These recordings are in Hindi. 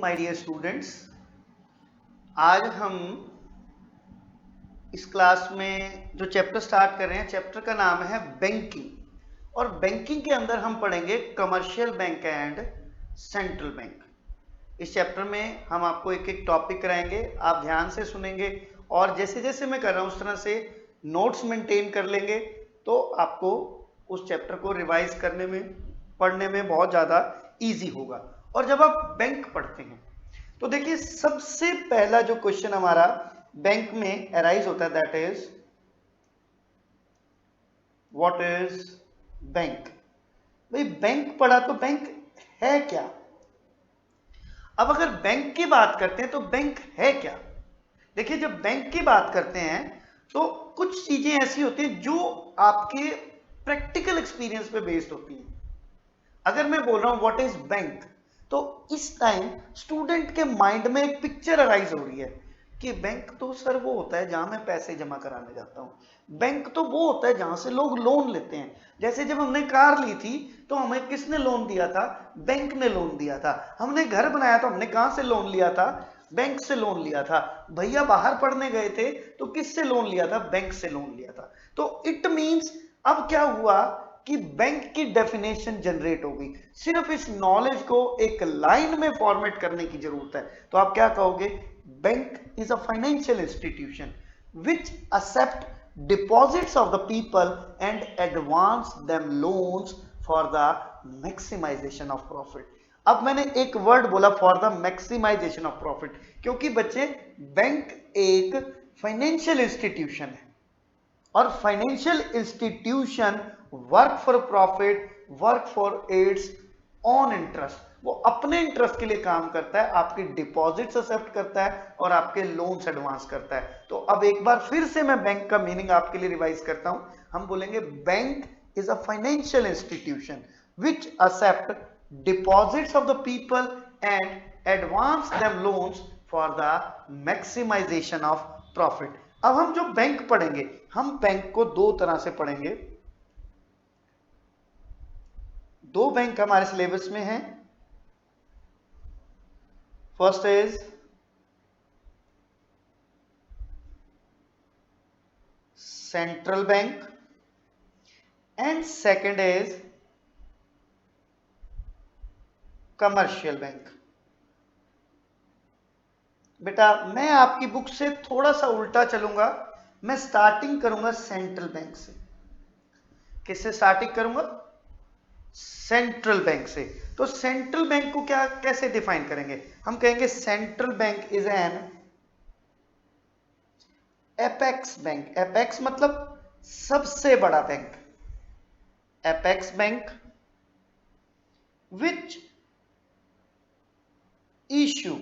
My dear students. आज हम इस क्लास में जो चैप्टर स्टार्ट कर रहे हैं, चैप्टर का नाम है बैंकिंग। और बैंकिंग के अंदर हम पढ़ेंगे commercial bank and central bank. इस चैप्टर में हम आपको एक एक टॉपिक कराएंगे, आप ध्यान से सुनेंगे और जैसे जैसे मैं कर रहा हूं उस तरह से नोट्स मेंटेन कर लेंगे तो आपको उस चैप्टर को रिवाइज करने में, पढ़ने में बहुत ज़्यादा ईजी होगा। और जब आप बैंक पढ़ते हैं तो देखिए सबसे पहला जो क्वेश्चन हमारा बैंक में अराइज होता है that is what is bank. भाई बैंक पढ़ा तो बैंक है क्या? अब अगर बैंक की बात करते हैं तो बैंक है क्या? देखिए जब बैंक की बात करते हैं तो कुछ चीजें ऐसी होती हैं जो आपके प्रैक्टिकल एक्सपीरियंस पे बेस्ड होती हैं। अगर मैं बोल रहा हूं व्हाट इज बैंक तो इस टाइम स्टूडेंट के माइंड में एक पिक्चर अराइज हो रही है कि बैंक तो सर वो होता है जहां मैं पैसे जमा कराने जाता हूं। बैंक तो वो होता है जहां से लोग लोन लेते हैं। जैसे जब हमने कार ली थी तो हमें किसने लोन दिया था? बैंक ने लोन दिया था। हमने घर बनाया तो हमने कहां से लोन लिया था? बैंक से लोन लिया था। भैया बाहर पढ़ने गए थे तो किससे लोन लिया था? बैंक से लोन लिया था। तो इट मींस अब क्या हुआ कि बैंक की डेफिनेशन जनरेट हो गई। सिर्फ इस नॉलेज को एक लाइन में फॉर्मेट करने की जरूरत है। तो आप क्या कहोगे? Bank is a financial institution which accept deposits of the people and advance them loans for the maximization of profit। अब मैंने एक वर्ड बोला for the maximisation of profit, क्योंकि बच्चे बैंक एक फाइनेंशियल इंस्टीट्यूशन है और financial institution work for profit, work for its own interest. वो अपने इंटरेस्ट के लिए काम करता है, आपकी डिपॉजिट्स एक्सेप्ट करता है और आपके लोन्स एडवांस करता है। तो अब एक बार फिर से मैं बैंक का मीनिंग आपके लिए रिवाइज करता हूं। हम बोलेंगे bank is a financial institution which accept deposits of the people and advance them loans for the maximisation of profit. अब हम जो बैंक पढ़ेंगे, हम बैंक को दो तरह से पढ़ेंगे। दो बैंक हमारे सिलेबस में हैं। First is central bank and second is commercial bank. बेटा मैं आपकी बुक से थोड़ा सा उल्टा चलूंगा, मैं स्टार्टिंग करूंगा सेंट्रल बैंक से। किससे स्टार्टिंग करूंगा? सेंट्रल बैंक से। तो सेंट्रल बैंक को क्या कैसे डिफाइन करेंगे? हम कहेंगे central bank is an apex bank. Apex मतलब सबसे बड़ा bank. Apex bank which issue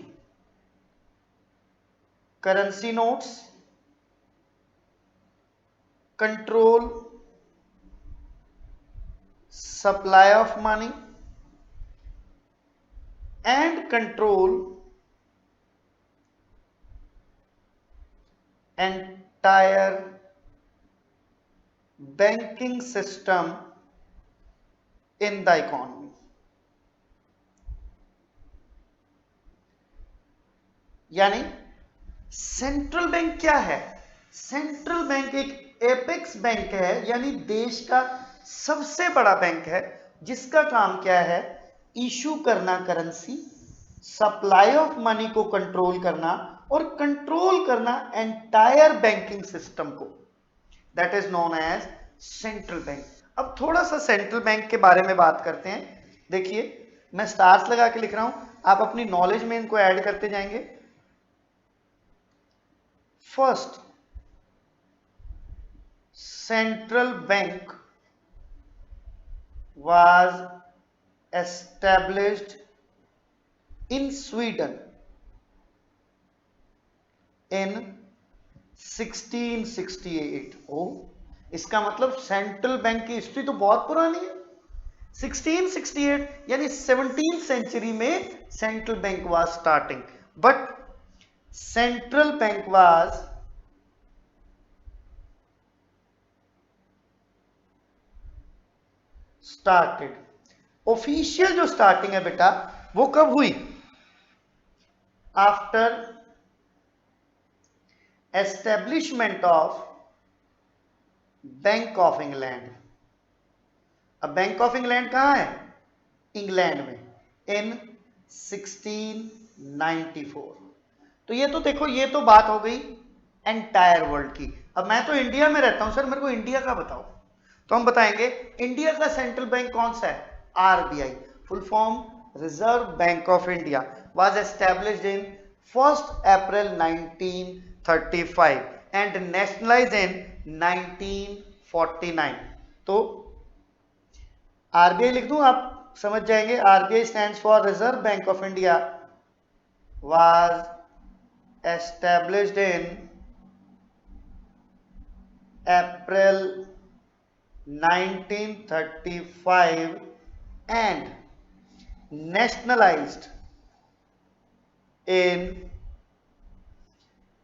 currency notes, control supply of money and control entire banking system in the economy। यानी सेंट्रल बैंक क्या है? सेंट्रल बैंक एक एपेक्स बैंक है, यानी देश का सबसे बड़ा बैंक है जिसका काम क्या है? इशू करना करेंसी, सप्लाई ऑफ मनी को कंट्रोल करना और कंट्रोल करना एंटायर बैंकिंग सिस्टम को। That is known as central bank. अब थोड़ा सा सेंट्रल बैंक के बारे में बात करते हैं। देखिए मैं स्टार्स लगा के लिख रहा हूं, आप अपनी नॉलेज में इनको ऐड करते जाएंगे। First, central bank was established in Sweden in 1668। ओ इसका मतलब सेंट्रल बैंक की हिस्ट्री तो बहुत पुरानी है। 1668 यानी 17th सेंचुरी में central bank was starting, but central bank was started. Official जो स्टार्टिंग है बेटा वो कब हुई? After establishment of bank of England. अब बैंक ऑफ इंग्लैंड कहां है? इंग्लैंड में, इन 1694। तो ये तो देखो, ये तो बात हो गई एंटायर वर्ल्ड की। अब मैं तो इंडिया में रहता हूं सर, मेरे को इंडिया का बताओ। तो हम बताएंगे इंडिया का सेंट्रल बैंक कौन सा है? RBI, full form reserve bank of India, was established in 1 April 1935 and nationalised in 1949। तो आरबीआई लिख दूं, आप समझ जाएंगे। RBI stands for reserve bank of India, was established in April 1935 and nationalized in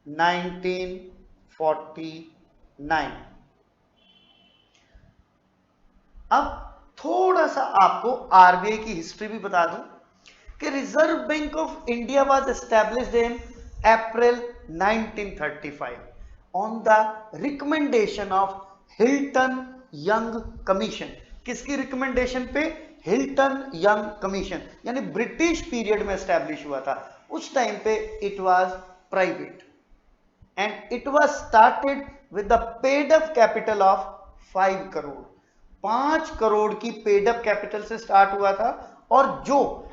1949। अब थोड़ा सा आपको आरबीआई की हिस्ट्री भी बता दूं कि reserve bank of India was established in April 1935 on the recommendation of Hilton young commission. किसकी रिकमेंडेशन पे? हिल्टन यंग कमीशन, यानी ब्रिटिश पीरियड में एस्टैब्लिश हुआ था। उस टाइम पे it was private and it was started with the paid up capital of 5 crore. 5 crore की पेड अप कैपिटल से स्टार्ट हुआ था, और जो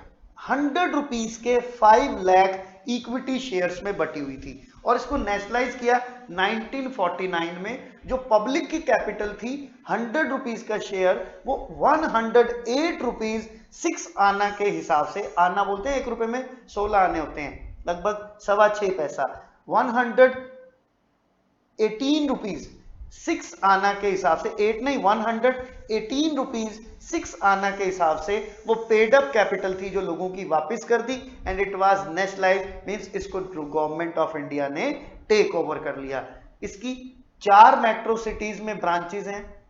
100 रुपीज के 5 लाख इक्विटी शेयर्स में बटी हुई थी। और इसको नेशनलाइज किया 1949 में। जो पब्लिक की कैपिटल थी 100 रुपीज का शेयर, वो 108 रुपीज 6 आना के हिसाब से, आना बोलते हैं 1 रुपए में 16 आने होते हैं, लगभग 6.25 पैसा, 118 रुपीज 6 आना के हिसाब से, 8 नहीं 118 रुपीज 6 आना के हिसाब से वो पेड अप कैपिटल थी, जो लोगों की वापस कर दी। And it was nationalised, means इसको गवर्नमेंट ऑफ इंडिया ने टेक ओवर कर लिया। इसकी 4 मेट्रो सिटीज में ब्रांचेस हैं,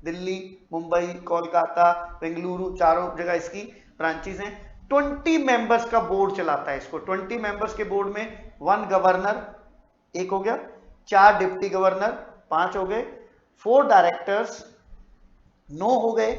दिल्ली, मुंबई, कोलकाता, बेंगलुरु, चारों जगह इसकी ब्रांचेस हैं। 20 मेंबर्स का बोर्ड चलाता है इसको। 20 मेंबर्स के बोर्ड में 1 गवर्नर, 1 हो गया, 4 डिप्टी गवर्नर, 5 हो गए, 4 डायरेक्टर्स, 9 हो गए,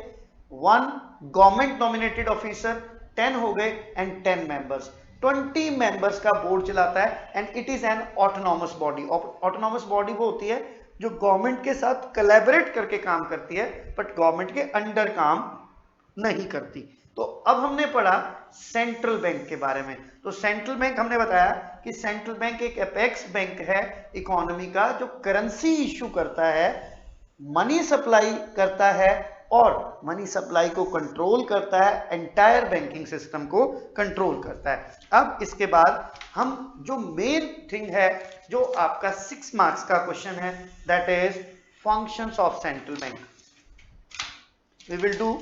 1 गवर्नमेंट नॉमिनेटेड ऑफिसर, 10 हो गए, एंड 10 मेंबर्स। 20 मेंबर्स का बोर्ड चलाता है and it is an autonomous body. Autonomous body वो होती है जो गवर्नमेंट के साथ कोलैबोरेट करके काम करती है, बट गवर्नमेंट के अंडर काम नहीं करती। तो अब हमने पढ़ा सेंट्रल बैंक के बारे में। तो सेंट्रल बैंक हमने बताया कि सेंट्रल बैंक एक एपेक्स बैंक है इकोनॉमी का, जो करेंसी इश्यू करता है, मनी सप्लाई करता है, और मनी सप्लाई को कंट्रोल करता है, एंटायर बैंकिंग सिस्टम को कंट्रोल करता है। अब इसके बाद हम जो मेन थिंग है, जो आपका 6 मार्क्स का क्वेश्चन है, that is functions of central bank. We will do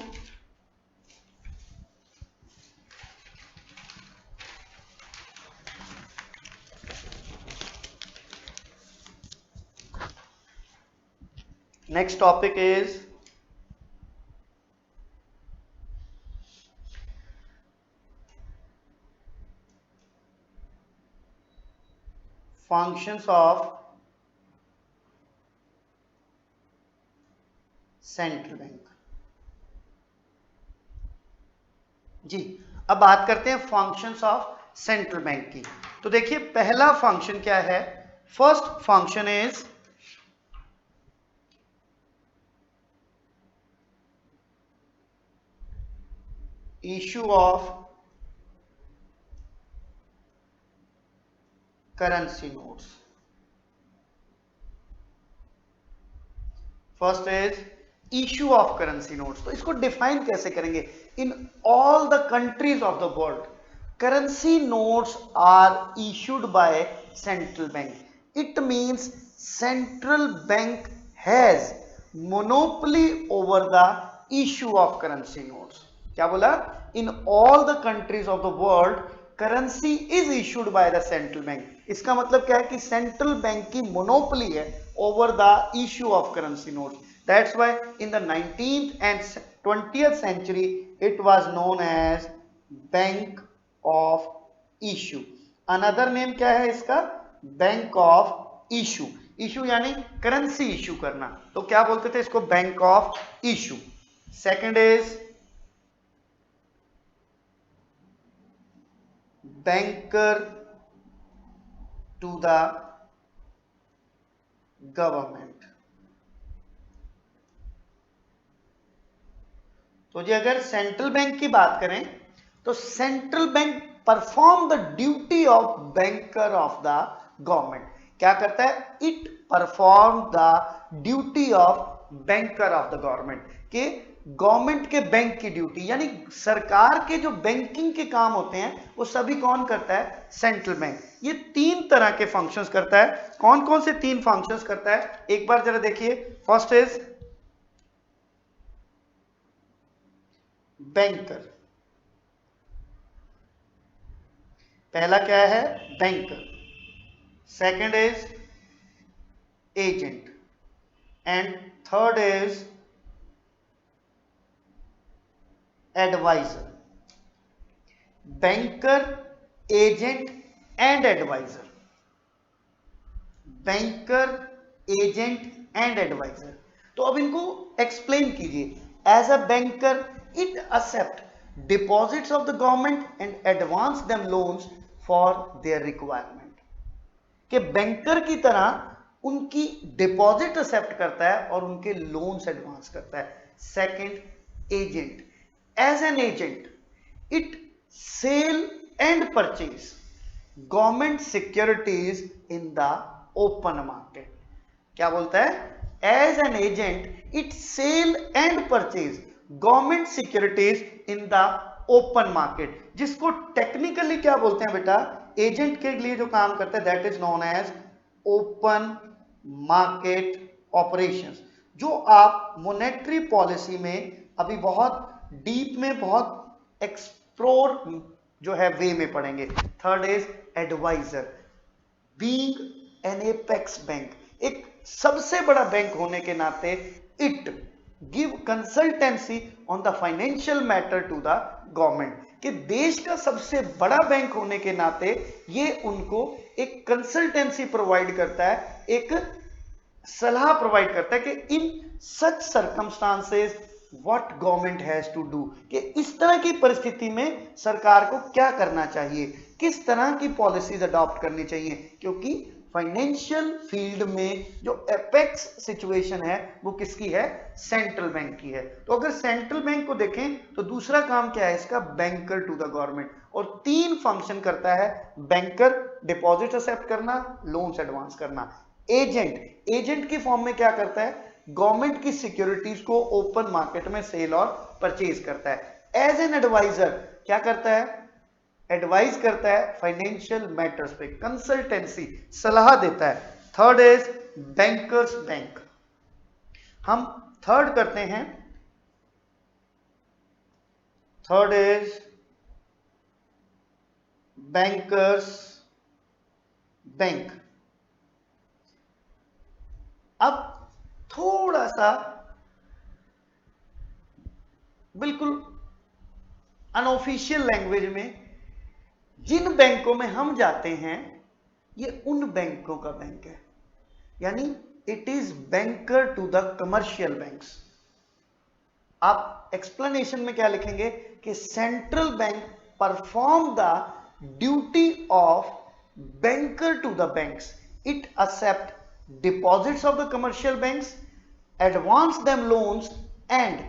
next topic is functions of central bank. जी, अब बात करते हैं फंक्शंस ऑफ सेंट्रल बैंक की। तो देखिए पहला फंक्शन क्या है? First function is issue of currency notes. First is issue of currency notes. तो इसको डिफाइन कैसे करेंगे? In all the countries of the world currency notes are issued by central bank. It means central bank has monopoly over the issue of currency notes. क्या बोला? In all the countries of the world currency is issued by the central bank. इसका मतलब क्या है कि सेंट्रल बैंक की मोनोपोली है over the issue of currency notes. That's why in the 19th and 20th century it was known as bank of issue. Another name क्या है इसका? Bank of issue. इशू यानी करेंसी इशू करना, तो क्या बोलते थे इसको? Bank of issue. Second is banker to the government. तो जी अगर सेंट्रल बैंक की बात करें तो central bank perform the duty of banker of the government. क्या करता है? It perform the duty of banker of the government, के गवर्नमेंट के बैंक की ड्यूटी, यानी सरकार के जो बैंकिंग के काम होते हैं वो सभी कौन करता है? Central bank. ये तीन तरह के फंक्शंस करता है। कौन कौन से तीन फंक्शंस करता है एक बार जरा देखिए। फर्स्ट इज बैंकर, पहला क्या है? Banker. Second is agent and third is adviser. Banker, agent and adviser. Banker, agent and adviser. तो अब इनको एक्सप्लेन कीजिए। As a banker it accept deposits of the government and advance them loans for their requirement. कि बैंकर की तरह उनकी डिपॉजिट एक्सेप्ट करता है और उनके लोन्स एडवांस करता है। Second, agent. As an agent it sell and purchase government securities in the open market. क्या बोलता है? As an agent it sell and purchase government securities in the open market, जिसको टेक्निकली क्या बोलते हैं बेटा? एजेंट के लिए जो काम करता है that is known as open market operations, जो आप मॉनेटरी पॉलिसी में अभी बहुत डीप में, बहुत एक्सप्लोर जो है वे में पढ़ेंगे। Third is adviser. Being an apex bank, एक सबसे बड़ा बैंक होने के नाते it give consultancy on the financial matter to the government, कि देश का सबसे बड़ा बैंक होने के नाते ये उनको एक कंसल्टेंसी प्रोवाइड करता है, एक सलाह प्रोवाइड करता है कि in such circumstances what government has to do, कि इस तरह की परिस्थिति में सरकार को क्या करना चाहिए, किस तरह की पॉलिसीज अडॉप्ट करनी चाहिए, क्योंकि फाइनेंशियल फील्ड में जो एपेक्स सिचुएशन है वो किसकी है? सेंट्रल बैंक की है। तो अगर सेंट्रल बैंक को देखें तो दूसरा काम क्या है इसका? Banker to the government. और तीन फंक्शन करता है बैंकर: डिपॉजिट एक्सेप्ट करना, लोन्स एडवांस करना। एजेंट, एजेंट की फॉर्म में क्या करता है? गवर्नमेंट की सिक्योरिटीज को ओपन मार्केट में सेल और परचेज करता है। एज एन एडवाइजर क्या करता है? एडवाइस करता है फाइनेंशियल मैटर्स पे, कंसल्टेंसी, सलाह देता है। Third is bankers bank. हम थर्ड करते हैं, थर्ड इज बैंकर्स बैंक। अब थोड़ा सा बिल्कुल अनऑफिशियल लैंग्वेज में, जिन बैंकों में हम जाते हैं ये उन बैंकों का बैंक है, यानी it is banker to the commercial banks. आप एक्सप्लेनेशन में क्या लिखेंगे कि central bank perform the duty of banker to the banks, it accept deposits of the commercial banks, advance them loans and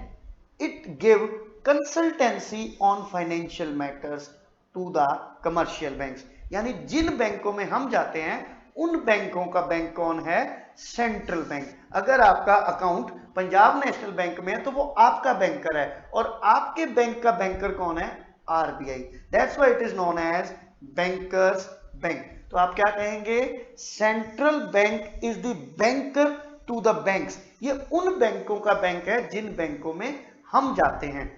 it give consultancy on financial matters to the commercial banks. यानी जिन बैंकों में हम जाते हैं उन बैंकों का बैंक कौन है? Central bank. अगर आपका अकाउंट पंजाब नेशनल बैंक में है तो वो आपका बैंकर है, और आपके बैंक का बैंकर कौन है? RBI. That's why it is known as banker's bank. तो आप क्या कहेंगे? Central bank is the banker to the banks. ये उन बैंकों का बैंक है जिन बैंकों में हम जाते हैं।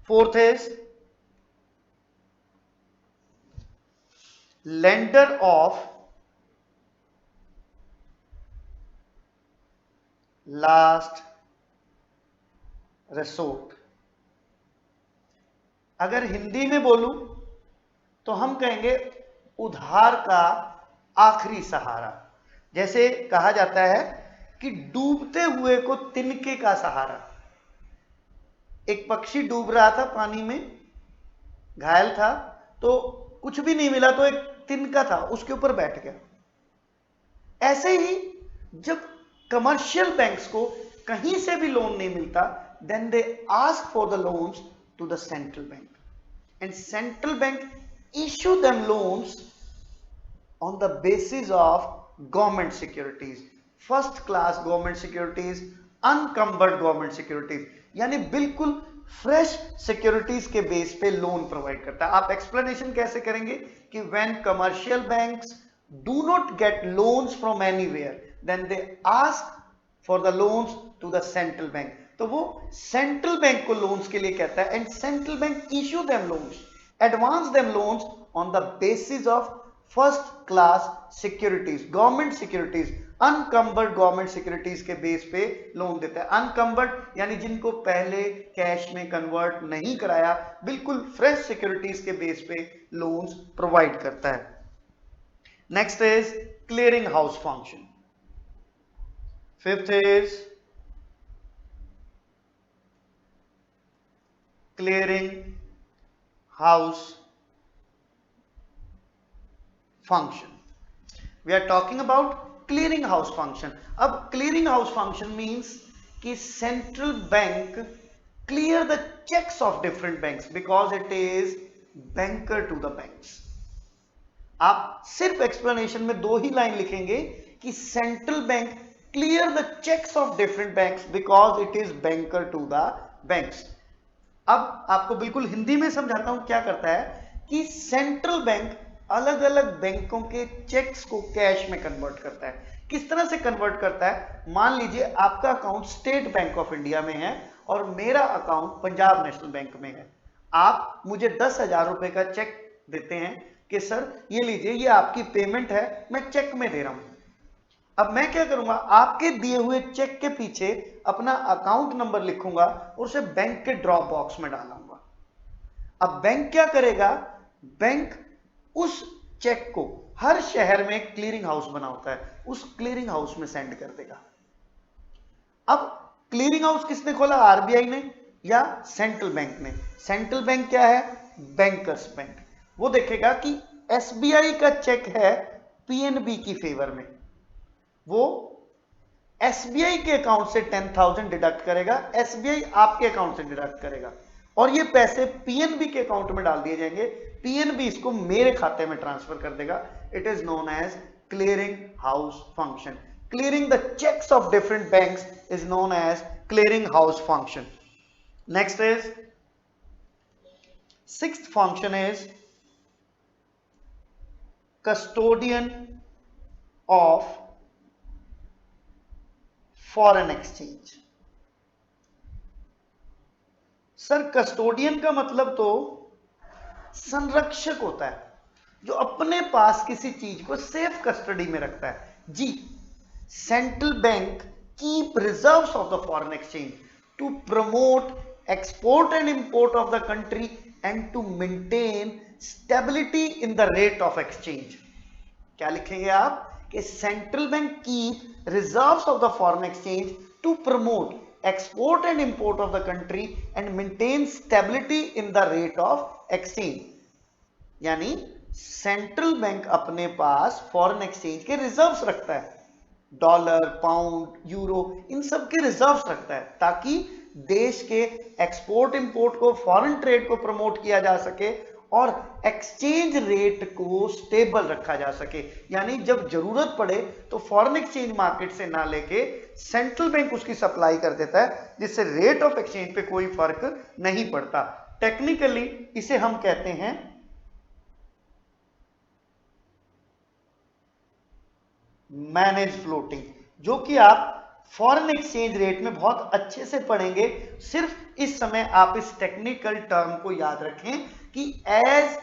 Fourth is lender of last resort. अगर हिंदी में बोलूं तो हम कहेंगे उधार का आखिरी सहारा। जैसे कहा जाता है कि डूबते हुए को तिनके का सहारा। एक पक्षी डूब रहा था पानी में, घायल था, तो कुछ भी नहीं मिला तो एक तिनका था उसके ऊपर बैठ गया। ऐसे ही जब कमर्शियल बैंक्स को कहीं से भी लोन नहीं मिलता, then they ask for the loans to the central bank, and central bank issue them loans on the basis of government securities, first class government securities, unencumbered government securities, यानी बिल्कुल फ्रेश सिक्योरिटीज के बेस पे लोन प्रोवाइड करता है। आप एक्सप्लेनेशन कैसे करेंगे कि when commercial banks do not get loans from anywhere, then they ask for the loans to the central bank. तो वो सेंट्रल बैंक को लोन्स के लिए कहता है, and central bank issue them loans, advance them loans on the basis of first class securities, government securities, unencumbered government securities के बेस पे लोन देता है। अनकम्बर्ड यानी जिनको पहले कैश में कन्वर्ट नहीं कराया, बिल्कुल फ्रेश सिक्योरिटीज के बेस पे लोन्स प्रोवाइड करता है। Next is clearing house function. Fifth is clearing house function. We are talking about clearing house function. अब clearing house function means कि central bank clear the checks of different banks because it is banker to the banks. आप सिर्फ explanation में दो ही लाइन लिखेंगे कि central bank clear the checks of different banks because it is banker to the banks. अब आपको बिल्कुल हिंदी में समझाता हूं क्या करता है कि सेंट्रल बैंक अलग अलग बैंकों के चेक्स को कैश में कन्वर्ट करता है। किस तरह से कन्वर्ट करता है? मान लीजिए आपका account state bank of India में है और मेरा अकाउंट पंजाब नेशनल बैंक में है। आप मुझे 10,000 रुपए का चेक देते हैं कि सर ये लीजिए, ये आपकी पेमेंट है, मैं चेक में दे रहा हूं। अब मैं क्या करूंगा, आपके दिए हुए चेक के पीछे अपना अकाउंट नंबर लिखूंगा और उसे बैंक के ड्रॉप बॉक्स में डालूंगा। अब बैंक क्या करेगा, बैंक उस चेक को हर शहर में एक क्लियरिंग हाउस बना होता है, उस क्लियरिंग हाउस में सेंड कर देगा। अब क्लियरिंग हाउस किसने खोला, आरबीआई ने या सेंट्रल बैंक ने? सेंट्रल बैंक क्या है, बैंकर्स बैंक। वो देखेगा कि एसबीआई का चेक है पीएनबी की फेवर में, वो एसबीआई के अकाउंट से 10,000 डिडक्ट करेगा, एसबीआई आपके अकाउंट से डिडक्ट करेगा और ये पैसे पीएनबी के अकाउंट में डाल दिए जाएंगे, पीएनबी इसको मेरे खाते में ट्रांसफर कर देगा। It is known as clearing house function. Clearing the cheques of different banks is known as clearing house function. Next is sixth function is custodian of foreign exchange. Sir custodian का मतलब तो संरक्षक होता है, जो अपने पास किसी चीज को सेफ कस्टडी में रखता है। जी, central bank keep reserves of the foreign exchange to promote export and import of the country and to maintain stability in the rate of exchange. क्या लिखेंगे आप कि central bank keep reserves of the foreign exchange to promote export and import of the country and maintain stability in the rate of exchange। यानी सेंट्रल बैंक अपने पास फॉरेन एक्सचेंज के रिजर्व्स रखता है, डॉलर, पाउंड, यूरो, इन सब के रिजर्व्स रखता है ताकि देश के एक्सपोर्ट इंपोर्ट को, फॉरेन ट्रेड को प्रमोट किया जा सके और एक्सचेंज रेट को स्टेबल रखा जा सके। यानी जब जरूरत पड़े तो फॉरेन एक्सचेंज मार्केट से ना लेके सेंट्रल बैंक उसकी सप्लाई कर देता है, जिससे रेट ऑफ एक्सचेंज पे कोई फर्क नहीं पड़ता। टेक्निकली इसे हम कहते हैं मैनेज फ्लोटिंग, जो कि आप फॉरेन एक्सचेंज रेट में बहुत अच्छे से पढ़ेंगे। सिर्फ इस समय आप इस टेक्निकल टर्म को याद रखें कि as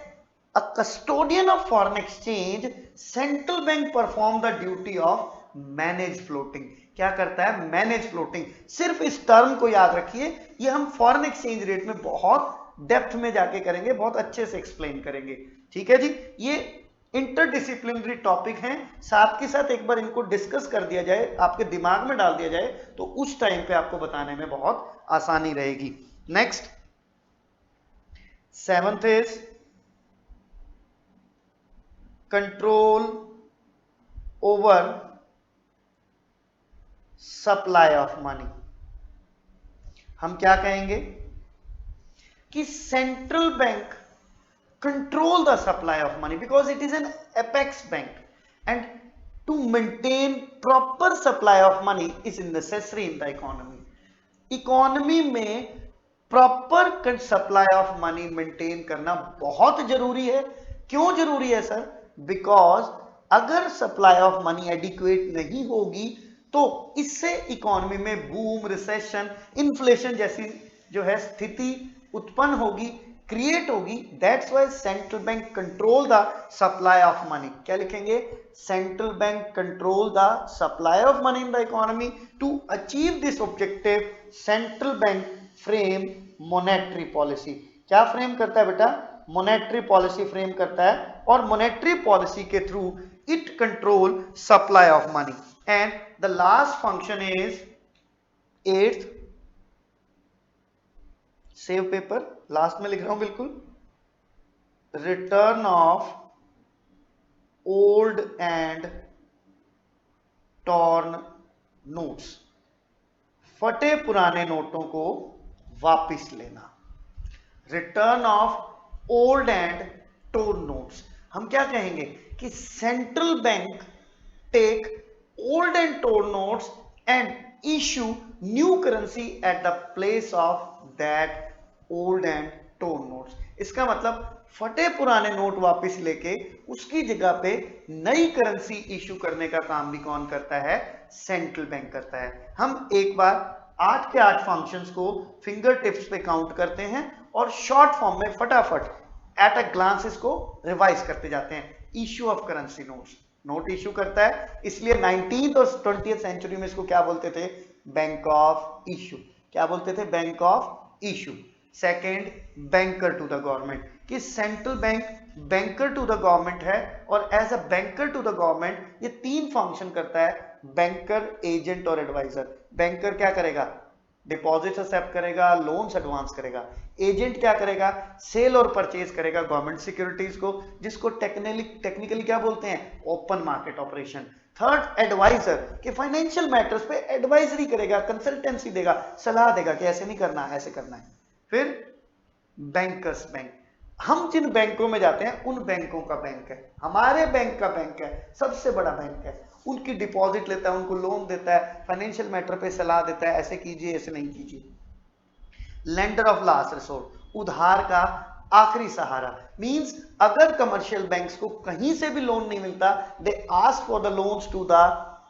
a custodian of foreign exchange central bank perform the duty of manage floating. क्या करता है, मैनेज फ्लोटिंग। सिर्फ इस टर्म को याद रखिए, ये हम फॉरेन एक्सचेंज रेट में बहुत डेप्थ में जाके करेंगे, बहुत अच्छे से एक्सप्लेन करेंगे। ठीक है जी, ये इंटरडिसिप्लिनरी टॉपिक हैं, साथ के साथ एक बार इनको डिस्कस कर दिया जाए, आपके दिमाग में डाल दिया जाए, तो उस टाइम पे आपको बताने में बहुत आसानी रहेगी। Next, seventh is control over supply of money. हम क्या कहेंगे कि central bank control the supply of money because it is an apex bank, and to maintain proper supply of money is necessary in the economy में proper supply of money maintain करना बहुत जरूरी है। क्यों जरूरी है सर? बिकॉज अगर सप्लाई ऑफ मनी एडिक्वेट नहीं होगी तो इससे इकोनॉमी में बूम, रिसेशन, इन्फ्लेशन जैसी जो है स्थिति उत्पन्न होगी, क्रिएट होगी। That's why central bank control the supply of money. क्या लिखेंगे? Central bank control the supply of money in the economy. To achieve this objective central bank frame monetary policy. क्या फ्रेम करता है बेटा? मॉनेटरी पॉलिसी फ्रेम करता है, और मॉनेटरी पॉलिसी के through it control supply of money. And the last function is eighth, save paper, last में लिख रहा हूं बिल्कुल, return of old and torn notes. फटे पुराने नोटों को वापिस लेना। Return of old and torn notes. हम क्या कहेंगे कि central bank take old and torn notes and issue new currency at the place of that old and torn notes. इसका मतलब फटे पुराने नोट वापस लेके उसकी जगह पे नई करेंसी इशू करने का काम भी कौन करता है? सेंट्रल बैंक करता है। हम एक बार 8 के 8 फंक्शंस को फिंगर टिप्स पे काउंट करते हैं और शॉर्ट फॉर्म में फटाफट एट अ ग्लांस इसको रिवाइज करते जाते हैं। Issue of currency notes, note issue करता है, इसलिए 19th और 20th सेंचुरी में इसको क्या बोलते थे? Bank of issue. क्या बोलते थे? Bank of issue. Second, banker to the government, कि central bank banker to the government है, और as a banker to the government ये 3 फंक्शन करता है, बैंकर, एजेंट और एडवाइजर। बैंकर क्या करेगा? डिपॉजिट एक्सेप्ट करेगा, लोन्स एडवांस करेगा। एजेंट क्या करेगा? सेल और परचेज करेगा गवर्नमेंट सिक्योरिटीज को, जिसको टेक्निकली क्या बोलते हैं? Open market operation. Third, adviser, कि फाइनेंशियल मैटर्स पे एडवाइजरी करेगा, कंसल्टेंसी देगा, सलाह देगा कि ऐसे नहीं करना, ऐसे करना है। फिर बैंकर्स बैंक, हम जिन बैंकों में जाते हैं उन बैंकों का बैंक है, हमारे बैंक का बैंक है, सबसे बड़ा बैंक है, उनकी डिपॉजिट लेता है, उनको लोन देता है, फाइनेंशियल मैटर पे सलाह देता है, ऐसे कीजिए, ऐसे नहीं कीजिए। लेंडर ऑफ लास्ट रिसोर्ट, उधार का आखिरी सहारा, मींस अगर कमर्शियल बैंक्स को कहीं से भी लोन नहीं मिलता, they ask for the loans to the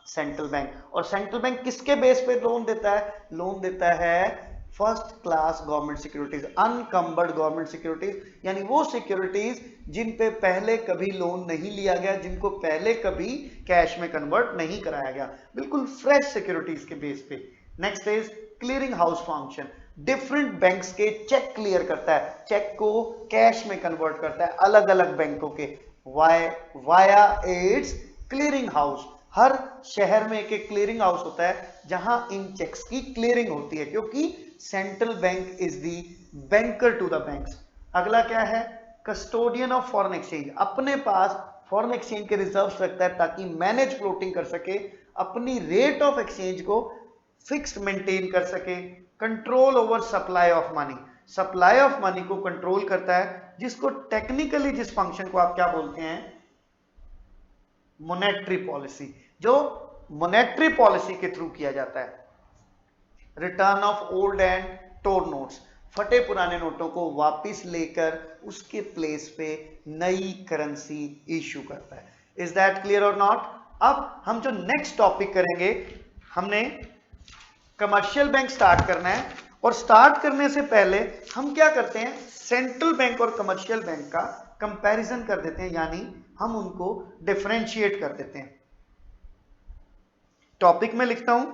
central bank. और सेंट्रल बैंक किसके बेस पे लोन देता है? लोन देता है first class government securities, unencumbered government securities, यानी वो सिक्योरिटीज जिन पे पहले कभी लोन नहीं लिया गया, जिनको पहले कभी कैश में कन्वर्ट नहीं कराया गया, बिल्कुल फ्रेश सिक्योरिटीज के बेस पे। Next is clearing house function, different banks के चेक क्लियर करता है, चेक को कैश में कन्वर्ट करता है अलग अलग बैंकों के, वाया इट्स क्लियरिंग हाउस। हर शहर में एक एक क्लियरिंग हाउस होता है जहां इन चेक्स की क्लियरिंग होती है, क्योंकि central bank is the banker to the banks. अगला क्या है? कस्टोडियन ऑफ फॉरेन एक्सचेंज, अपने पास फॉरेन एक्सचेंज के रिजर्व्स रखता है ताकि मैनेज फ्लोटिंग कर सके, अपनी रेट ऑफ एक्सचेंज को फिक्स्ड मेंटेन कर सके। Control over supply of money, supply of money को कंट्रोल करता है, जिसको टेक्निकली जिस फंक्शन को आप क्या बोलते हैं? मॉनेटरी पॉलिसी, जो मॉनेटरी पॉलिसी के थ्रू किया जाता है। Return of old and torn notes, फटे पुराने नोटों को वापस लेकर उसके प्लेस पे नई करेंसी इशू करता है। इज दैट क्लियर और नॉट? अब हम जो नेक्स्ट टॉपिक करेंगे, हमने कमर्शियल बैंक स्टार्ट करना है, और स्टार्ट करने से पहले हम क्या करते हैं? सेंट्रल बैंक और कमर्शियल बैंक का कंपैरिजन कर देते हैं, यानी हम उनको डिफरेंशिएट कर देते हैं। टॉपिक में लिखता हूं,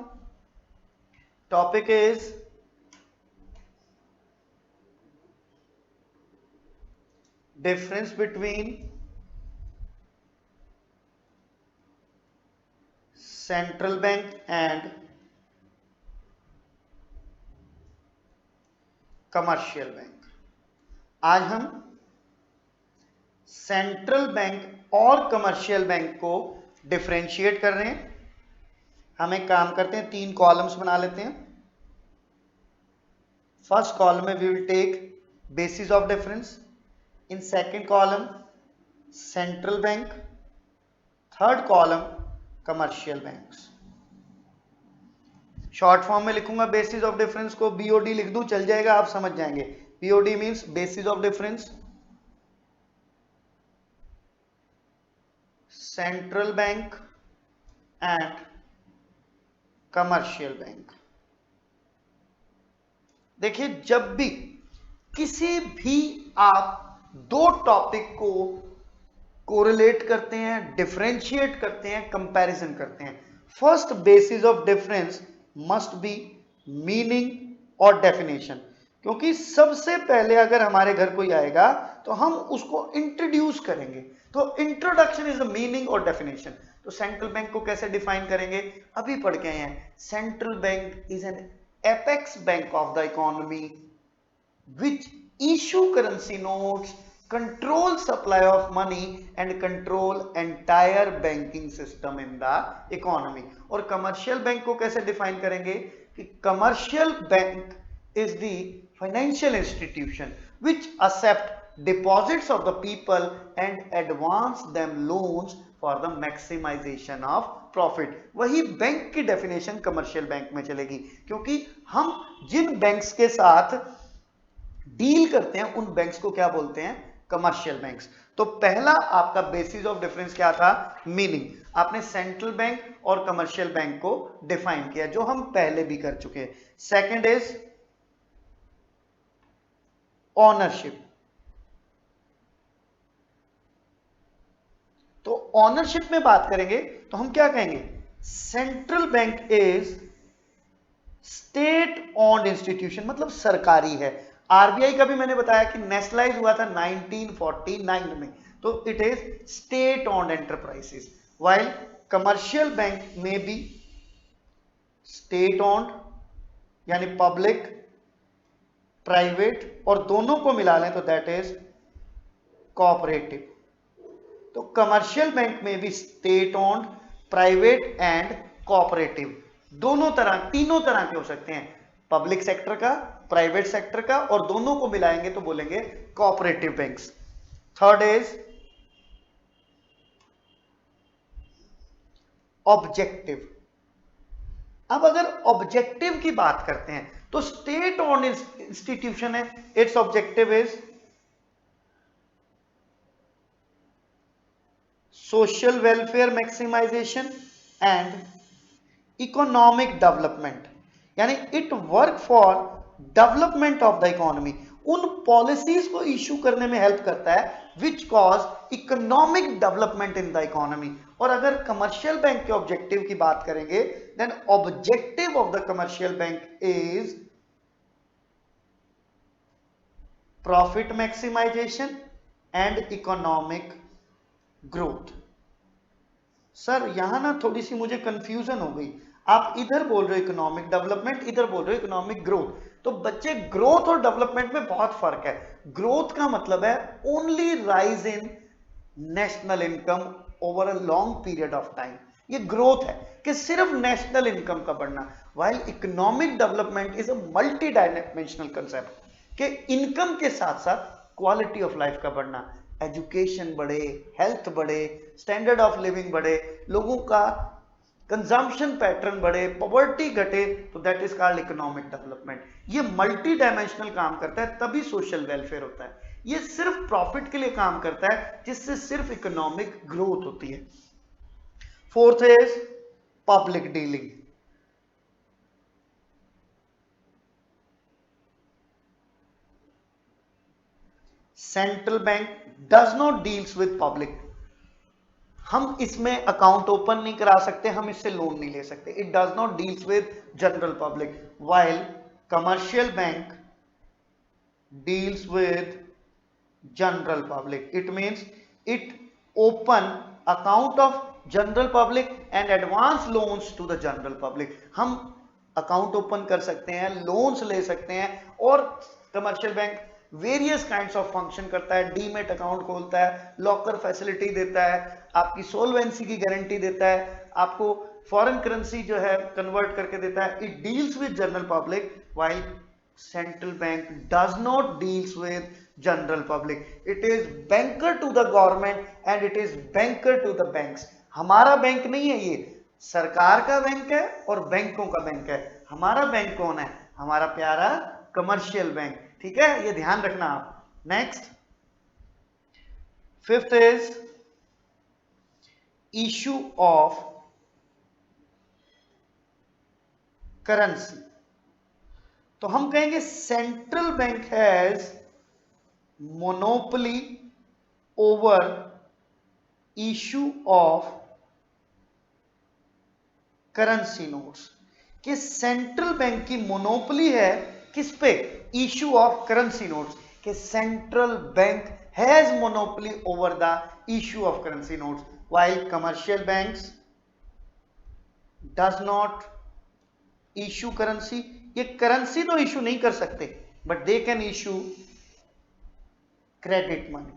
topic is difference between central bank and commercial bank. आज हम सेंट्रल बैंक और कमर्शियल बैंक को डिफरेंशिएट कर रहे हैं। हम एक काम करते हैं, 3 कॉलम्स बना लेते हैं। फर्स्ट कॉलम में we will take basis of difference, in second column central bank, third column commercial banks. Short form में लिखूंगा बेसिस ऑफ डिफरेंस को, बीओडी लिख दूं चल जाएगा, आप समझ जाएंगे। BOD means basis of difference, central bank and commercial bank. देखिए, जब भी किसी भी आप दो टॉपिक को कोरिलेट करते हैं, डिफरेंशिएट करते हैं, कंपैरिजन करते हैं, first basis of difference must be meaning और डेफिनेशन। क्योंकि सबसे पहले अगर हमारे घर कोई आएगा तो हम उसको इंट्रोड्यूस करेंगे, तो इंट्रोडक्शन इज द मीनिंग और डेफिनेशन। तो सेंट्रल बैंक को कैसे डिफाइन करेंगे, अभी पढ़ के आए हैं। Central bank is an apex bank of the economy which issue currency notes, control supply of money and control entire banking system in the economy। और कमर्शियल बैंक को कैसे डिफाइन करेंगे कि commercial bank is the financial institution which accept deposits of the people and advance them loans for the maximization of profit. वही बैंक की डेफिनेशन कमर्शियल बैंक में चलेगी, क्योंकि हम जिन बैंक्स के साथ डील करते हैं उन बैंक्स को क्या बोलते हैं, कमर्शियल बैंक्स। तो पहला आपका बेसिस ऑफ डिफरेंस क्या था, मीनिंग। आपने सेंट्रल बैंक और कमर्शियल बैंक को डिफाइन किया, जो हम पहले भी कर चुके हैं। Second is ownership. तो ओनरशिप में बात करेंगे तो हम क्या कहेंगे, central bank is state owned institution, मतलब सरकारी है। आरबीआई का भी मैंने बताया कि नेशनलाइज हुआ था 1949 में, तो it is state owned enterprises. While commercial bank में भी स्टेट ओन्ड यानी पब्लिक, प्राइवेट, और दोनों को मिला लें तो दैट इज कोऑपरेटिव। तो कमर्शियल बैंक में भी state owned, private and cooperative, दोनों तरह, तीनों तरह के हो सकते हैं, पब्लिक सेक्टर का, प्राइवेट सेक्टर का, और दोनों को मिलाएंगे तो बोलेंगे cooperative banks. Third is objective. अब अगर ऑब्जेक्टिव की बात करते हैं तो स्टेट ओन्ड इंस्टीट्यूशन है, its objective is social welfare maximisation and economic development, यानी it work for development of the economy. उन पॉलिसीज को इश्यू करने में हेल्प करता है which cause economic development in the economy. और अगर कमर्शियल बैंक के ऑब्जेक्टिव की बात करेंगे, then objective of the commercial bank is profit maximisation and economic growth. Sir यहां ना थोड़ी सी मुझे कंफ्यूजन हो गई, आप इधर बोल रहे हो इकोनॉमिक डेवलपमेंट, इधर बोल रहे हो इकोनॉमिक ग्रोथ। तो बच्चे, ग्रोथ और डेवलपमेंट में बहुत फर्क है। ग्रोथ का मतलब है only rise in national income over a long period of time, ये ग्रोथ है कि सिर्फ नेशनल इनकम का बढ़ना। While economic development is a multi dimensional concept, कि इनकम के साथ साथ क्वालिटी ऑफ लाइफ का बढ़ना, एजुकेशन बढ़े, हेल्थ बढ़े, स्टैंडर्ड ऑफ लिविंग बढ़े, लोगों का कंजम्पशन पैटर्न बढ़े, पॉवर्टी घटे, तो that is called economic development. ये मल्टी डायमेंशनल काम करता है, तभी सोशल वेलफेयर होता है। ये सिर्फ प्रॉफिट के लिए काम करता है, जिससे सिर्फ इकोनॉमिक ग्रोथ होती है। Fourth is public dealing. Central bank does not deals with public. हम इसमें अकाउंट ओपन नहीं करा सकते, हम इससे लोन नहीं ले सकते। It does not deals with general public, while commercial bank deals with general public. It means it open account of general public and advance loans to the general public. हम अकाउंट ओपन कर सकते हैं, लोन्स ले सकते हैं, और commercial bank various kinds of function करता है। डीमेट अकाउंट खोलता है, लॉकर फैसिलिटी देता है, आपकी सोलवेंसी की गारंटी देता है, आपको फॉरेन करेंसी जो है कन्वर्ट करके देता है। It deals with general public while central bank does not deals with general public. It is banker to the government and it is banker to the banks. हमारा बैंक नहीं है, ये सरकार का बैंक है और बैंकों का बैंक है। हमारा बैंक कौन है? हमारा प्यारा कमर्शियल बैंक। ठीक है, ये ध्यान रखना आप। Next, fifth is issue of currency. तो हम कहेंगे central bank has monopoly over issue of currency notes, कि सेंट्रल बैंक की मोनोपोली है किस पे? इशू ऑफ करेंसी नोट्स, कि central bank has monopoly over the issue of currency notes while commercial banks does not issue currency. ये करेंसी तो इशू नहीं कर सकते, but they can issue credit money.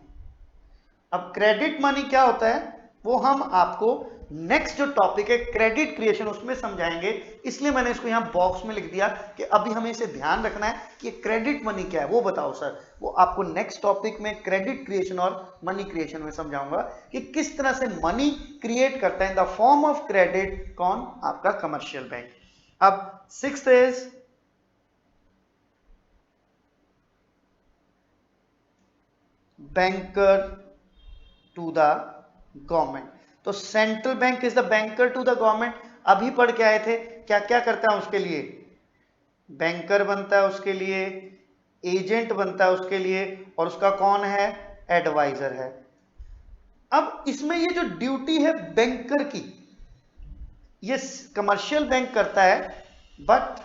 अब क्रेडिट मनी क्या होता है वो हम आपको नेक्स्ट जो टॉपिक है क्रेडिट क्रिएशन उसमें समझाएंगे, इसलिए मैंने इसको यहां बॉक्स में लिख दिया कि अभी हमें इसे ध्यान रखना है कि क्रेडिट मनी क्या है वो बताओ सर। वो आपको नेक्स्ट टॉपिक में क्रेडिट क्रिएशन और मनी क्रिएशन में समझाऊंगा कि किस तरह से मनी क्रिएट करता है in the form of credit. कौन? आपका कमर्शियल बैंक। अब sixth is banker to the government. तो central bank is the banker to the government. अभी पढ़ के आए थे क्या क्या करता है उसके लिए? बैंकर बनता है उसके लिए, एजेंट बनता है उसके लिए, और उसका कौन है? एडवाइजर है। अब इसमें ये जो ड्यूटी है बैंकर की, ये कमर्शियल बैंक करता है but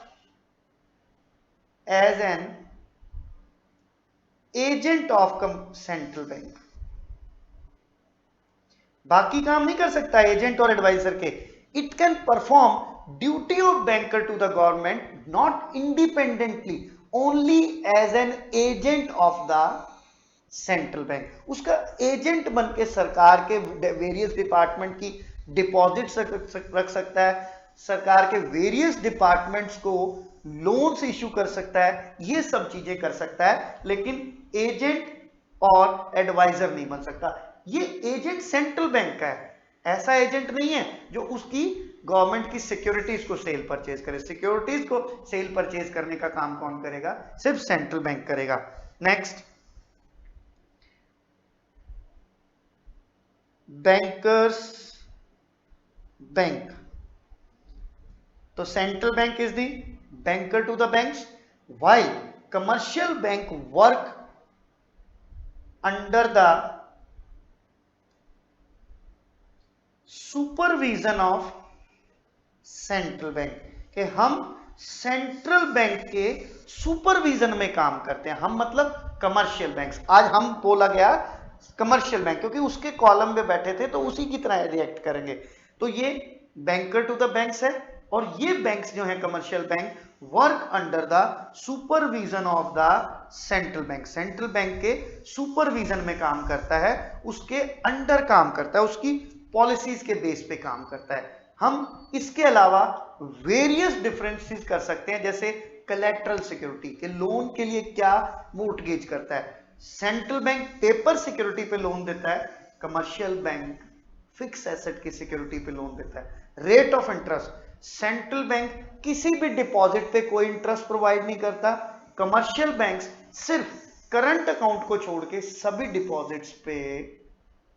as an agent of central bank. बाकी काम नहीं कर सकता एजेंट और एडवाइजर के। It can perform duty of banker to the government not independently, only as an agent of the central bank. उसका एजेंट बन के सरकार के वेरियस डिपार्टमेंट की डिपॉजिट रख सकता है, सरकार के वेरियस डिपार्टमेंट्स को लोन्स इशू कर सकता है, ये सब चीजें कर सकता है, लेकिन एजेंट और एडवाइजर नहीं बन सकता। ये एजेंट सेंट्रल बैंक का है, ऐसा एजेंट नहीं है जो उसकी गवर्नमेंट की सिक्योरिटीज को सेल परचेज करे। सिक्योरिटीज को सेल परचेज करने का काम कौन करेगा? सिर्फ सेंट्रल बैंक करेगा। Next, bankers bank. तो central bank is the banker to the banks while commercial bank work under the supervision of central bank, कि हम सेंट्रल बैंक के सुपरविजन में काम करते हैं। हम मतलब कमर्शियल बैंक्स। आज हम बोला गया कमर्शियल बैंक क्योंकि उसके कॉलम में बैठे थे तो उसी की तरह रिएक्ट करेंगे। तो ये बैंकर टू द बैंक्स है, और ये बैंक्स जो है commercial bank work under the supervision of the central bank. Central bank के सुपरविजन में काम करता है, उसके अंडर काम करता है, उसकी पॉलिसीज के बेस पे काम करता है। हम इसके अलावा वेरियस डिफरेंसेस कर सकते हैं, जैसे कलेक्ट्रल सिक्योरिटी के लोन के लिए क्या मोर्टगेज करता है। सेंट्रल बैंक पेपर सिक्योरिटी पे लोन देता है, कमर्शियल बैंक फिक्स एसेट की सिक्योरिटी पे लोन देता है। Rate of interest, central bank किसी भी डिपॉजिट पे कोई इंटरेस्ट प्रोवाइड नहीं करता, कमर्शियल बैंक्स सिर्फ करंट अकाउंट को छोड़ के सभी डिपॉजिट्स पे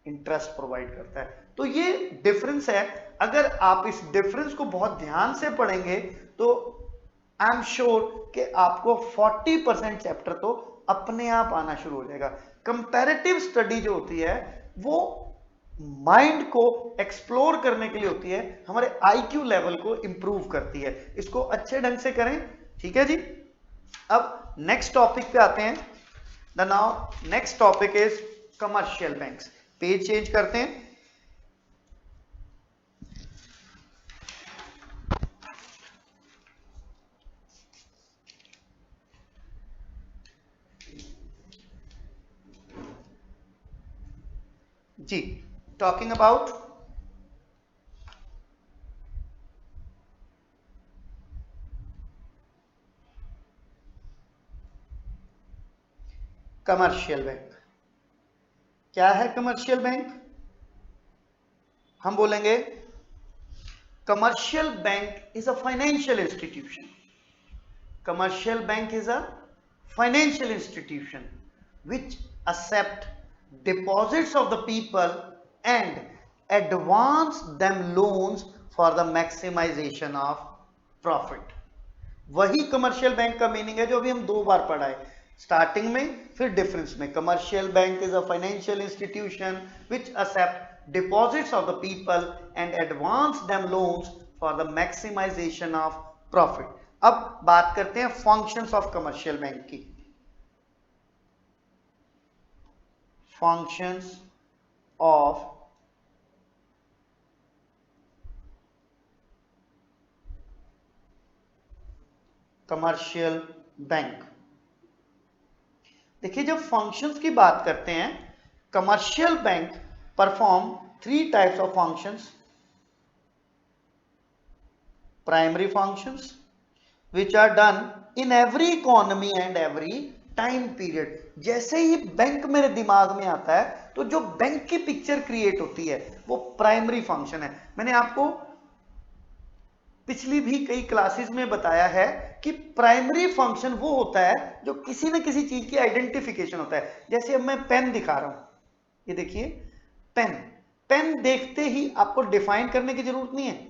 इंटरेस्ट प्रोवाइड करता है। तो ये डिफरेंस है। अगर आप इस डिफरेंस को बहुत ध्यान से पढ़ेंगे तो आई एम श्योर कि आपको 40% चैप्टर तो अपने आप आना शुरू हो जाएगा। कंपैरेटिव स्टडी जो होती है वो माइंड को एक्सप्लोर करने के लिए होती है, हमारे आईक्यू लेवल को इंप्रूव करती है। इसको अच्छे ढंग से करें, ठीक है जी। अब नेक्स्ट टॉपिक पे आते हैं। The now next topic is commercial banks. Page change करते हैं। जी, टॉकिंग अबाउट कमर्शियल बैंक। क्या है कमर्शियल बैंक? हम बोलेंगे commercial bank is a financial institution. Commercial bank is a financial institution which accept deposits of the people and advance them loans for the maximization of profit। वही कमर्शियल बैंक का मीनिंग है जो अभी हम दो बार पढ़ा है, स्टार्टिंग में फिर डिफरेंस में। Commercial bank is a financial institution which accept deposits of the people and advance them loans for the maximisation of profit. अब बात करते हैं फंक्शंस ऑफ कमर्शियल बैंक की। Functions of commercial bank. देखिए, जब फंक्शंस की बात करते हैं, commercial bank perform 3 types of functions. Primary functions which are done in every economy and every time period। जैसे ही बैंक मेरे दिमाग में आता है तो जो बैंक की पिक्चर क्रिएट होती है वो प्राइमरी फंक्शन है। मैंने आपको पिछली भी कई क्लासेस में बताया है कि प्राइमरी फंक्शन वो होता है जो किसी न किसी चीज की आइडेंटिफिकेशन होता है। जैसे अब मैं पेन दिखा रहा हूं, ये देखिए पेन। पेन देखते ही आपको डिफाइन करने की जरूरत नहीं है,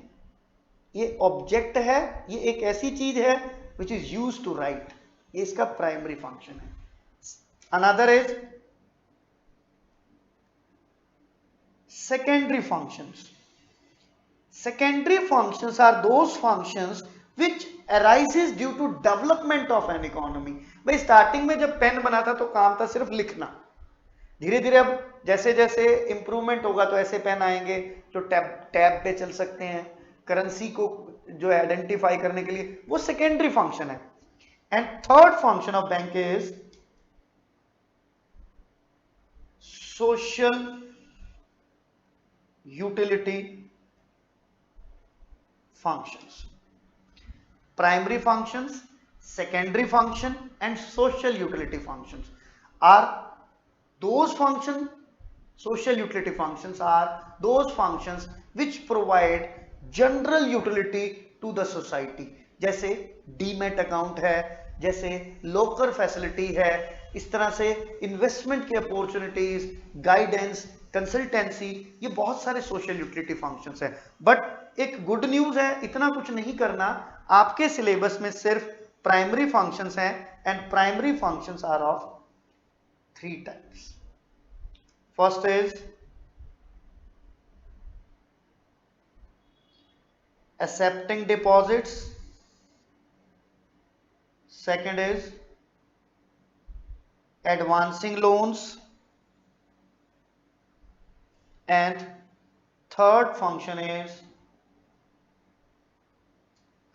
ये ऑब्जेक्ट है, ये एक ऐसी चीज है which is use to write, ये इसका प्राइमरी फंक्शन है। Another is secondary functions. Secondary functions are those functions which arises due to development of an economy. भाई स्टार्टिंग में जब पेन बना था तो काम था सिर्फ लिखना, धीरे धीरे अब जैसे जैसे इंप्रूवमेंट होगा तो ऐसे पेन आएंगे जो टैब पे चल सकते हैं, करेंसी को जो आइडेंटिफाई करने के लिए, वो सेकेंडरी फंक्शन है। And third function of bank is social utility functions. Primary functions, secondary function and social utility functions are those functions, social utility functions are those functions which provide general utility to the society. जैसे डीमेट अकाउंट है, जैसे लोकर फैसिलिटी है, इस तरह से इन्वेस्टमेंट की अपॉर्चुनिटीज, गाइडेंस, कंसल्टेंसी, ये बहुत सारे सोशल यूटिलिटी फंक्शंस है। बट एक गुड न्यूज है, इतना कुछ नहीं करना, आपके सिलेबस में सिर्फ प्राइमरी फंक्शंस हैं and primary functions are of 3 types. First is accepting deposits, second is advancing loans, and third function is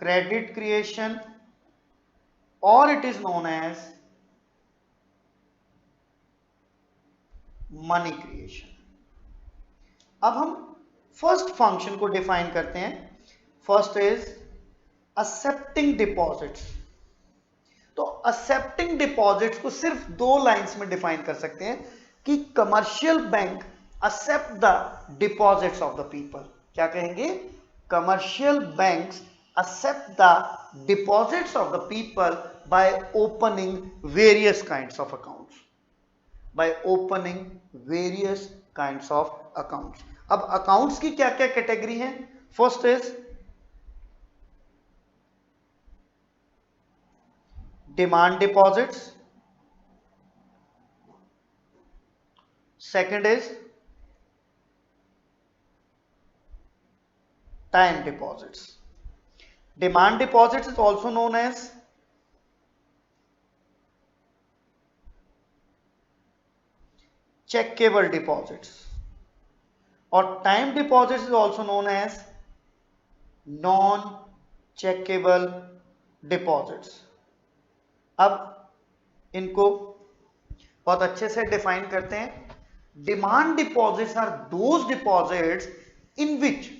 credit creation, or it is known as money creation। अब हम फर्स्ट फंक्शन को डिफाइन करते हैं। First is accepting deposits. तो एक्सेप्टिंग डिपॉजिट्स को सिर्फ 2 लाइंस में डिफाइन कर सकते हैं कि commercial bank accept the deposits of the people. क्या कहेंगे? Commercial banks accept the deposits of the people by opening various kinds of accounts, by opening various kinds of accounts. अब अकाउंट्स की क्या क्या कैटेगरी है? First is demand deposits, second is time deposits। demand deposits is also known as checkable deposits, और time deposits is also known as non checkable deposits। अब इनको बहुत अच्छे से डिफाइन करते हैं। Demand deposits are those deposits in which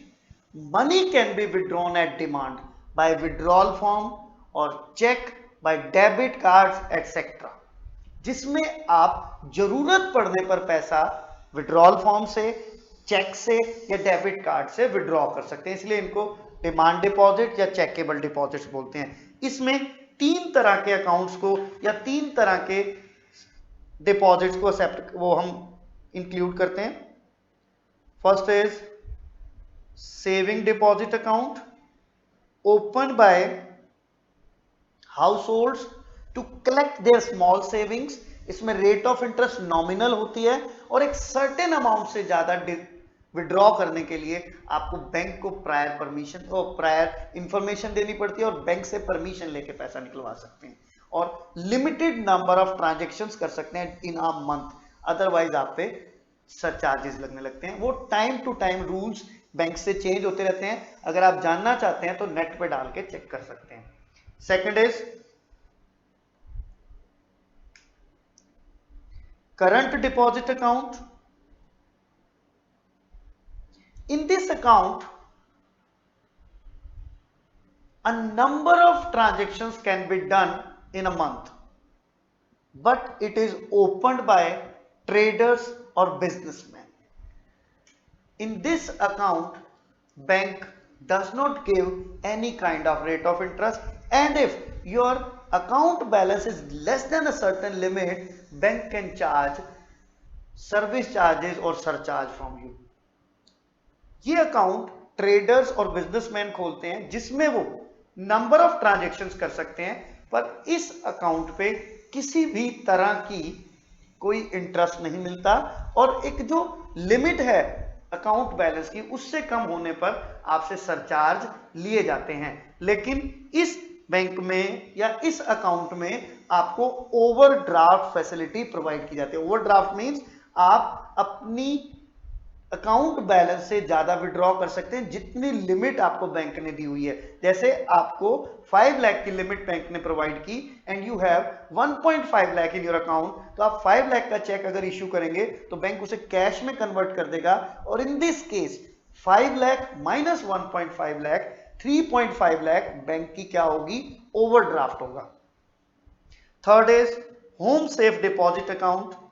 money can be withdrawn at demand by withdrawal form or check, by debit cards, etc. जिसमें आप जरूरत पड़ने पर पैसा विड्रॉल फॉर्म से, चेक से या डेबिट कार्ड से विड्रॉ कर सकते हैं, इसलिए इनको डिमांड डिपॉजिट या चेकेबल डिपॉजिट्स बोलते हैं। इसमें तीन तरह के अकाउंट्स को या तीन तरह के डिपॉजिट्स को एक्सेप्ट वो हम इंक्लूड करते हैं। First is saving deposit account open by households to collect their small savings. इसमें रेट ऑफ इंटरेस्ट नॉमिनल होती है और एक सर्टेन अमाउंट से ज्यादा विड्रॉ करने के लिए आपको बैंक को प्रायर परमिशन और प्रायर इंफॉर्मेशन देनी पड़ती है और बैंक से परमिशन लेके पैसा निकलवा सकते हैं और लिमिटेड नंबर ऑफ ट्रांजेक्शन्स कर सकते हैं इन अ मंथ, अदरवाइज आप पे सर चार्जेस लगने लगते हैं। वो time to time rules bank से चेंज होते रहते हैं, अगर आप जानना चाहते हैं तो नेट पे डाल के चेक कर सकते हैं। Second is current deposit account. In this account, a number of transactions can be done in a month, but it is opened by traders or businessmen. In this account, bank does not give any kind of rate of interest, and if your account balance is less than a certain limit, bank can charge service charges or surcharge from you. ये अकाउंट ट्रेडर्स और बिजनेसमैन खोलते हैं जिसमें वो नंबर ऑफ ट्रांजैक्शंस कर सकते हैं, पर इस अकाउंट पे किसी भी तरह की कोई इंटरेस्ट नहीं मिलता और एक जो लिमिट है अकाउंट बैलेंस की उससे कम होने पर आपसे सरचार्ज लिए जाते हैं। लेकिन इस बैंक में या इस अकाउंट में आपको ओवरड्राफ्ट फैसिलिटी प्रोवाइड की जाती है। ओवरड्राफ्ट मींस आप अपनी अकाउंट बैलेंस से ज्यादा विड्रॉ कर सकते हैं जितनी लिमिट आपको बैंक ने दी हुई है। जैसे आपको 5 लाख की लिमिट बैंक ने प्रोवाइड की and you have 1.5 lakh in your account, तो आप 5 लाख का चेक अगर इश्यू करेंगे तो बैंक उसे कैश में कन्वर्ट कर देगा और in this case 5 lakh minus 1.5 lakh 3.5 lakh bank की क्या होगी, ओवरड्राफ्ट होगा। Third is home safe deposit account.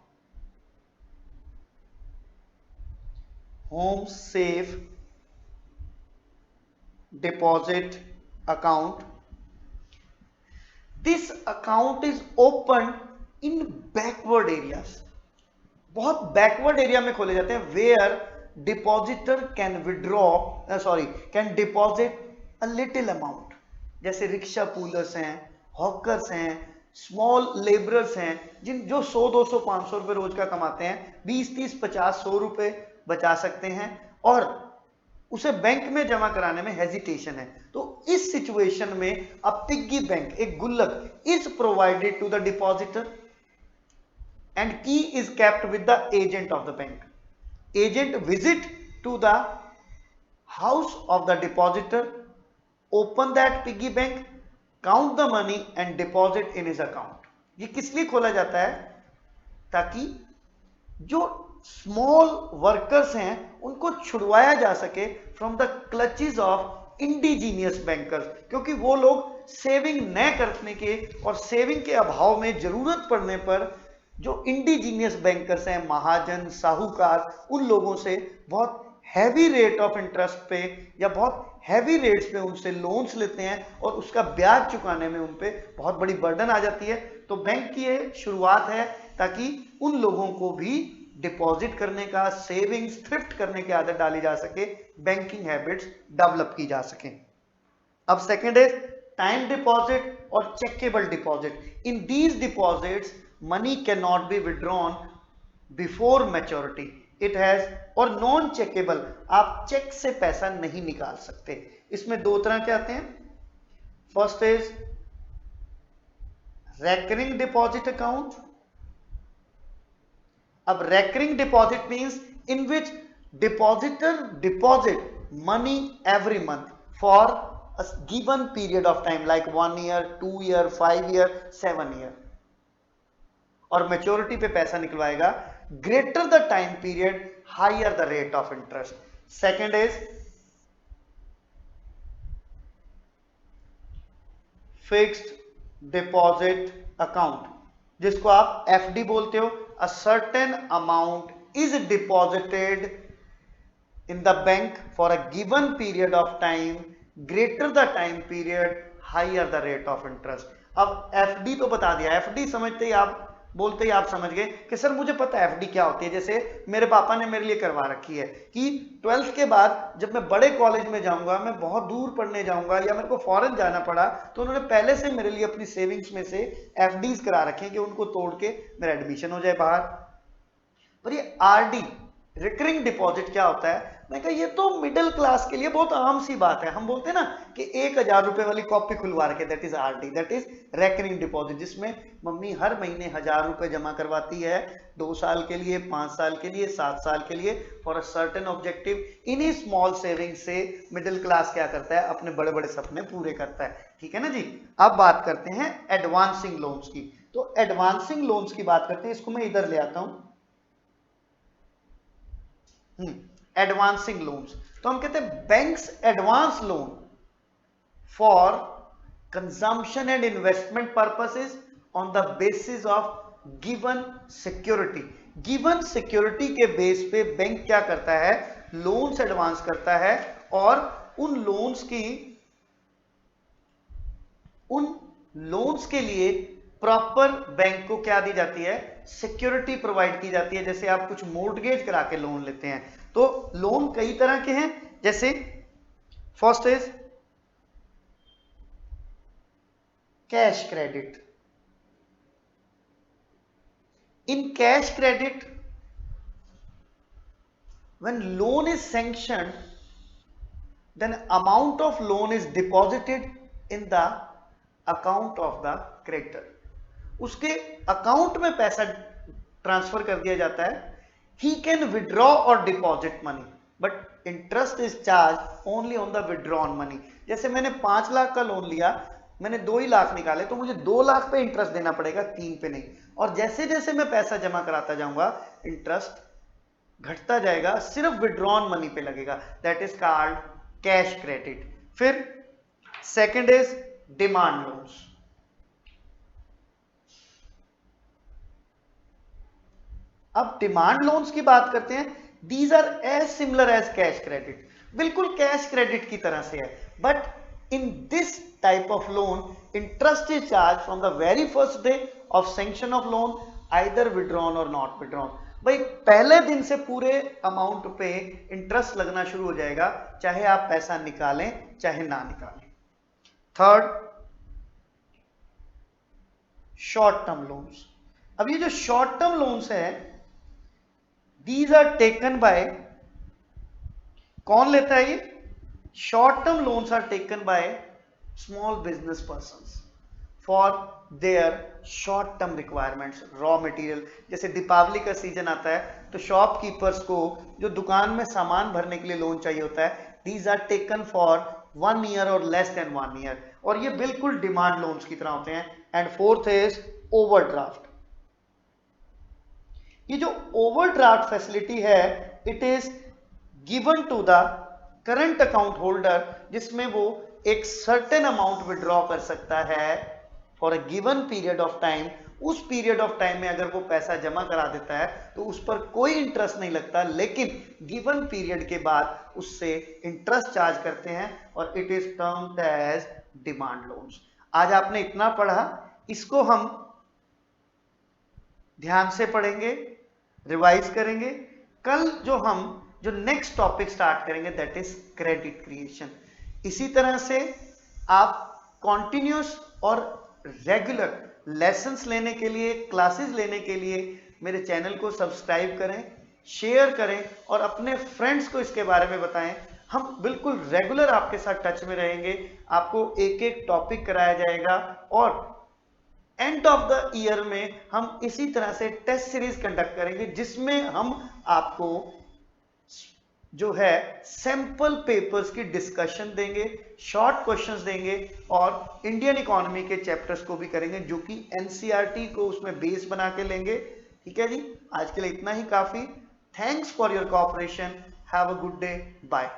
Home safe deposit account. This account is opened in backward areas. बहुत बैकवर्ड एरिया में खोले जाते हैं where depositor can can deposit a little amount. जैसे रिक्शा पुलर्स हैं, हॉकर्स हैं, स्मॉल लेबरर्स हैं जिन जो 100 200 500 रुपए रोज का कमाते हैं, 20 30 50 100 रुपए बचा सकते हैं और उसे बैंक में जमा कराने में हेजिटेशन है। तो इस सिचुएशन में अ पिग्गी बैंक, एक गुल्लक is provided to the depositor and key is kept with the agent of the bank. Agent visit to the house of the depositor, open that piggy bank, count the money and deposit in his account. ये किस लिए खोला जाता है, ताकि जो स्मॉल वर्कर्स हैं उनको छुड़वाया जा सके from the clutches of indigenous bankers, क्योंकि वो लोग सेविंग न करने के और सेविंग के अभाव में जरूरत पड़ने पर जो इंडिजीनियस बैंकर्स हैं, महाजन साहूकार, उन लोगों से बहुत हैवी रेट ऑफ इंटरेस्ट पे या बहुत हैवी रेट्स पे उनसे लोन्स लेते हैं और उसका ब्याज चुकाने में उन पे बहुत बड़ी बर्डन आ जाती है। तो बैंक की ये शुरुआत है ताकि उन लोगों को भी डिपॉजिट करने का, सेविंग्स, थ्रिफ्ट करने की आदत डाली जा सके, बैंकिंग हैबिट्स डेवलप की जा सके। अब सेकंड है टाइम डिपॉजिट और checkable deposit. In these deposits money can not be withdrawn before maturity, it has और नॉन चेकेबल, आप चेक से पैसा नहीं निकाल सकते। इसमें दो तरह के आते हैं। First is recurring deposit account. अब recurring deposit means in which depositor deposit money every month for a given period of time like 1 year, 2 year, 5 year, 7 year, और मैच्योरिटी पे पैसा निकलवाएगा greater the time period, higher the rate of interest. Second is fixed deposit account, जिसको आप एफडी बोलते हो. A certain amount is deposited in the bank for a given period of time, greater the time period, higher the rate of interest. अब एफडी तो बता दिया, एफडी समझते ही आप बोलते ही आप समझ गए कि सर मुझे पता है एफडी क्या होती है. जैसे मेरे पापा ने मेरे लिए करवा रखी है कि 12th के बाद जब मैं बड़े कॉलेज में जाऊंगा, मैं बहुत दूर पढ़ने जाऊंगा या मेरे को फॉरेन जाना पड़ा, तो उन्होंने पहले से मेरे लिए अपनी सेविंग्स में से एफडीज करा रखे हैं कि उनको तोड़ के मेरा एडमिशन हो जाए बाहर. पर ये आरडी रिकरिंग डिपॉजिट क्या होता है? मैं कहा ये तो मिडिल क्लास के लिए बहुत आम सी बात है. हम बोलते हैं ना कि 1000 रुपए वाली कॉपी खुलवा रखे, that is RD, that is recurring deposit, जिसमें मम्मी हर महीने 1000 रुपए जमा करवाती है 2 साल के लिए, 5 साल के लिए, 7 साल के लिए, फॉर अ सर्टेन ऑब्जेक्टिव. इन्हीं स्मॉल सेविंग से मिडिल क्लास क्या करता है? अपने बड़े बड़े सपने पूरे करता है. ठीक है ना जी. अब बात करते हैं एडवांसिंग लोन्स की. तो एडवांसिंग लोन्स की बात करते हैं, इसको मैं इधर ले आता हूं. एडवांसिंग लोन्स, तो हम कहते हैं banks advance loan for consumption and investment purposes on the basis of given security. Given security के बेस पे बैंक क्या करता है? लोन्स एडवांस करता है, और उन लोन्स के लिए प्रॉपर बैंक को क्या दी जाती है? सिक्योरिटी प्रोवाइड की जाती है. जैसे आप कुछ मोर्टगेज करा के लोन लेते हैं, तो लोन कई तरह के हैं. जैसे first is cash credit. In cash credit, when loan is sanctioned, then amount of loan is deposited in the account of the creditor. उसके अकाउंट में पैसा ट्रांसफर कर दिया जाता है. he can withdraw or deposit money, but interest is charged only on the withdrawn money. जैसे मैंने 5 लाख का लोन लिया, मैंने 2 ही लाख निकाले, तो मुझे 2 लाख पे इंटरेस्ट देना पड़ेगा, 3 पे नहीं. और जैसे जैसे मैं पैसा जमा कराता जाऊंगा, इंटरेस्ट घटता जाएगा, सिर्फ विड्रॉन मनी पे लगेगा. That is called cash credit. फिर सेकंड इज डिमांड लोन्स. अब डिमांड लोन्स की बात करते हैं. These are as similar as cash credit, बिल्कुल कैश क्रेडिट की तरह से है. But in this type of loan, interest is charge from the very first day of sanction of loan, either withdrawn और नॉट विड्रॉन. भाई पहले दिन से पूरे अमाउंट पे इंटरेस्ट लगना शुरू हो जाएगा, चाहे आप पैसा निकालें चाहे ना निकालें. Third, short term loans. अब ये जो शॉर्ट टर्म लोन्स है, दीज आर टेकन बाय, कौन लेता है ये? Short term loans are taken by small business persons for their short term requirements. Raw material, जैसे दीपावली का सीजन आता है तो शॉपकीपर्स को जो दुकान में सामान भरने के लिए लोन चाहिए होता है, these are taken for 1 year और लेस देन 1 ईयर, और ये बिल्कुल डिमांड लोन्स की तरह होते हैं. And fourth is overdraft. ये जो ओवरड्राफ्ट फैसिलिटी है, it is given to the current account holder, जिसमें वो एक सर्टेन अमाउंट विड्रॉ कर सकता है for a given period of time. उस पीरियड ऑफ टाइम में अगर वो पैसा जमा करा देता है तो उस पर कोई इंटरेस्ट नहीं लगता, लेकिन गिवन पीरियड के बाद उससे इंटरेस्ट चार्ज करते हैं, और it is termed as demand loans. आज आपने इतना पढ़ा, इसको हम ध्यान से पढ़ेंगे, रिवाइज करेंगे. कल जो नेक्स्ट टॉपिक स्टार्ट करेंगे, दैट इज क्रेडिट क्रिएशन. इसी तरह से आप कॉन्टिन्यूस और रेगुलर लेसन्स लेने के लिए, क्लासेस लेने के लिए मेरे चैनल को सब्सक्राइब करें, शेयर करें और अपने फ्रेंड्स को इसके बारे में बताएं. हम बिल्कुल रेगुलर आपके साथ टच में रहेंगे. आपको एक एक टॉपिक कराया जाएगा, और एंड ऑफ द ईयर में हम इसी तरह से टेस्ट सीरीज कंडक्ट करेंगे, जिसमें हम आपको जो है सैंपल पेपर्स की डिस्कशन देंगे, शॉर्ट क्वेश्चंस देंगे, और इंडियन इकोनॉमी के चैप्टर्स को भी करेंगे, जो कि एनसीईआरटी को उसमें बेस बना के लेंगे. ठीक है जी, आज के लिए इतना ही काफी। Thanks for your cooperation, have a good day, bye.